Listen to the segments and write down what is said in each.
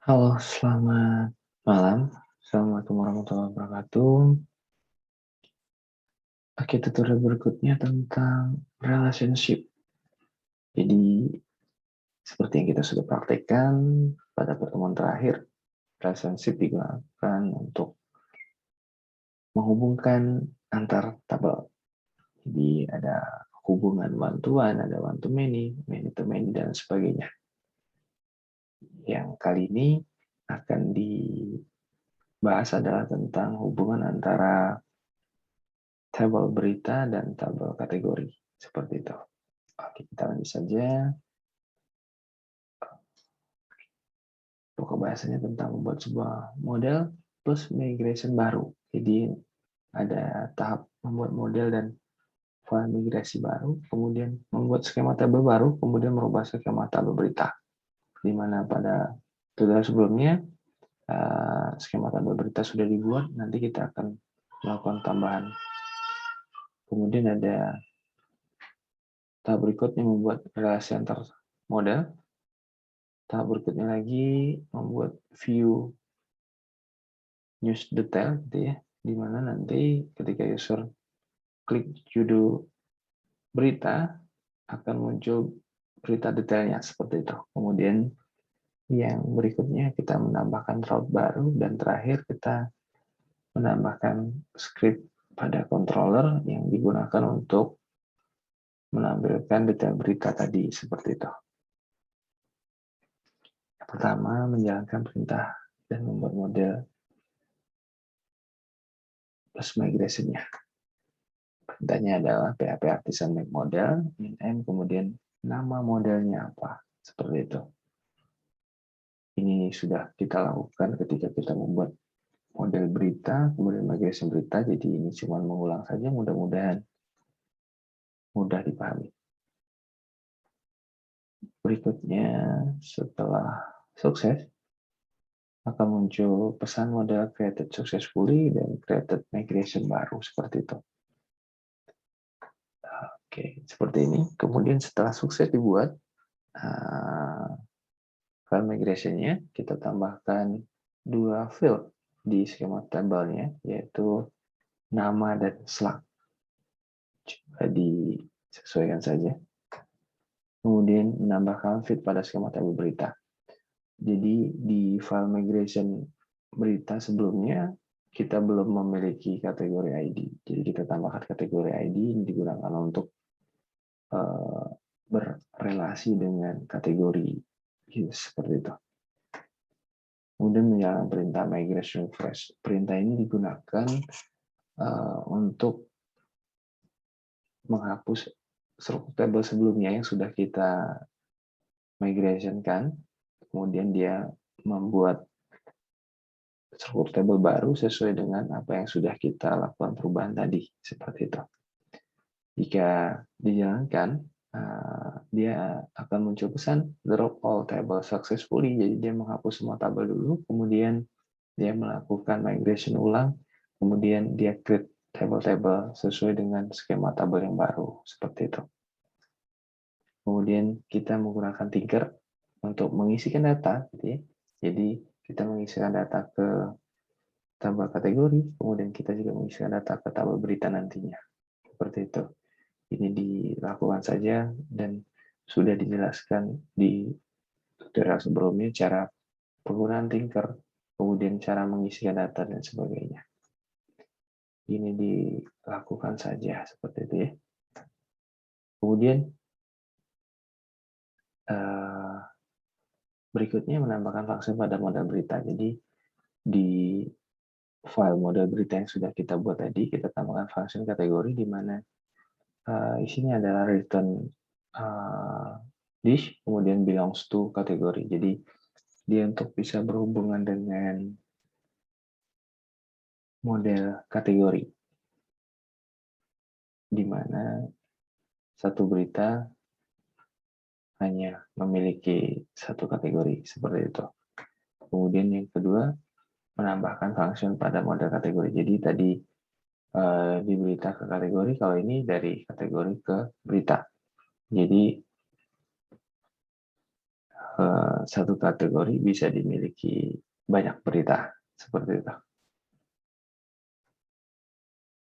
Halo, selamat malam. Assalamualaikum warahmatullahi wabarakatuh. Oke, tutorial berikutnya tentang relationship. Jadi, seperti yang kita sudah praktekkan pada pertemuan terakhir, relationship digunakan untuk menghubungkan antar tabel. Jadi, ada hubungan one-to-one, ada one-to-many, many-to-many, dan sebagainya. Yang kali ini akan dibahas adalah tentang hubungan antara tabel berita dan tabel kategori. Seperti itu. Oke, kita lanjut saja. Pokok bahasanya tentang membuat sebuah model plus migration baru. Jadi ada tahap membuat model dan file migrasi baru, kemudian membuat skema tabel baru, kemudian merubah skema tabel berita. Di mana pada tutorial sebelumnya skema tabel berita sudah dibuat, nanti kita akan melakukan tambahan. Kemudian ada tahap berikutnya membuat relasi antar model. Tahap berikutnya lagi membuat view news detail gitu ya, di mana nanti ketika user klik judul berita akan muncul berita detailnya seperti itu. Kemudian yang berikutnya kita menambahkan route baru dan terakhir kita menambahkan script pada controller yang digunakan untuk menampilkan detail berita tadi seperti itu. Yang pertama, menjalankan perintah dan membuat model plus migration-nya. Perintahnya adalah PHP Artisan Make Model, in kemudian nama modelnya apa, seperti itu. Ini sudah kita lakukan ketika kita membuat model berita, kemudian migration berita, jadi ini cuma mengulang saja, mudah-mudahan mudah dipahami. Berikutnya, setelah sukses, akan muncul pesan model created successfully dan created migration baru, seperti itu. Oke, seperti ini. Kemudian setelah sukses dibuat, file migration-nya kita tambahkan dua field di skema tabelnya, yaitu nama dan slug. Coba disesuaikan saja. Kemudian menambahkan feed pada skema tabel berita. Jadi di file migration berita sebelumnya kita belum memiliki kategori ID. Jadi kita tambahkan kategori ID ini digunakan untuk berrelasi dengan kategori seperti itu. Kemudian menjalankan perintah migration request. Perintah ini digunakan untuk menghapus struktur tabel sebelumnya yang sudah kita migration-kan. Kemudian dia membuat struktur tabel baru sesuai dengan apa yang sudah kita lakukan perubahan tadi. Seperti itu. Jika dijalankan, dia akan muncul pesan drop all table successfully. Jadi dia menghapus semua tabel dulu, kemudian dia melakukan migration ulang, kemudian dia create table-table sesuai dengan skema tabel yang baru. Seperti itu. Kemudian kita menggunakan Tinker untuk mengisikan data. Gitu ya. Jadi kita mengisikan data ke tabel kategori, kemudian kita juga mengisikan data ke tabel berita nantinya. Seperti itu. Ini dilakukan saja dan sudah dijelaskan di tutorial sebelumnya cara penggunaan Tinker, kemudian cara mengisikan data dan sebagainya. Ini dilakukan saja seperti itu ya. Kemudian berikutnya menambahkan function pada model berita. Jadi di file model berita yang sudah kita buat tadi, kita tambahkan function kategori di mana isinya adalah return dish, kemudian belongs to kategori. Jadi dia untuk bisa berhubungan dengan model kategori, di mana satu berita hanya memiliki satu kategori, seperti itu. Kemudian yang kedua, menambahkan function pada model kategori. Jadi tadi di berita ke kategori, kalau ini dari kategori ke berita. Jadi satu kategori bisa dimiliki banyak berita seperti itu.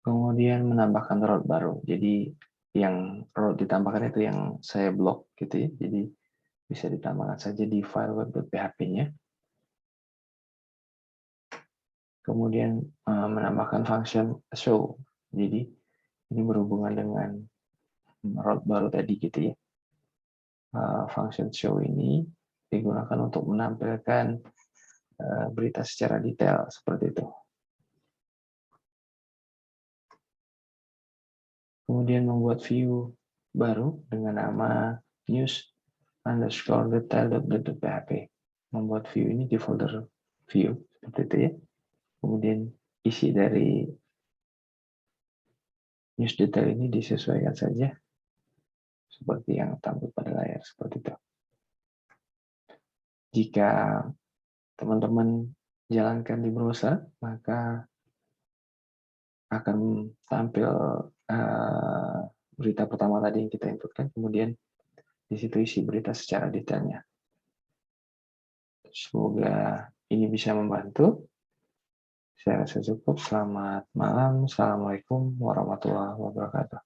Kemudian menambahkan route baru. Jadi yang route ditambahkan itu yang saya blok gitu ya. Jadi bisa ditambahkan saja di file web.php-nya. Kemudian menambahkan function show. Jadi ini berhubungan dengan route baru tadi gitu ya. Function show ini digunakan untuk menampilkan berita secara detail seperti itu. Kemudian membuat view baru dengan nama news_detail.php. Membuat view ini di folder view seperti itu ya. Kemudian isi dari news detail ini disesuaikan saja seperti yang tampil pada layar seperti itu. Jika teman-teman jalankan di browser, maka akan tampil berita pertama tadi yang kita inputkan, kemudian di situ isi berita secara detailnya. Semoga ini bisa membantu. Saya rasa cukup. Selamat malam. Assalamualaikum warahmatullahi wabarakatuh.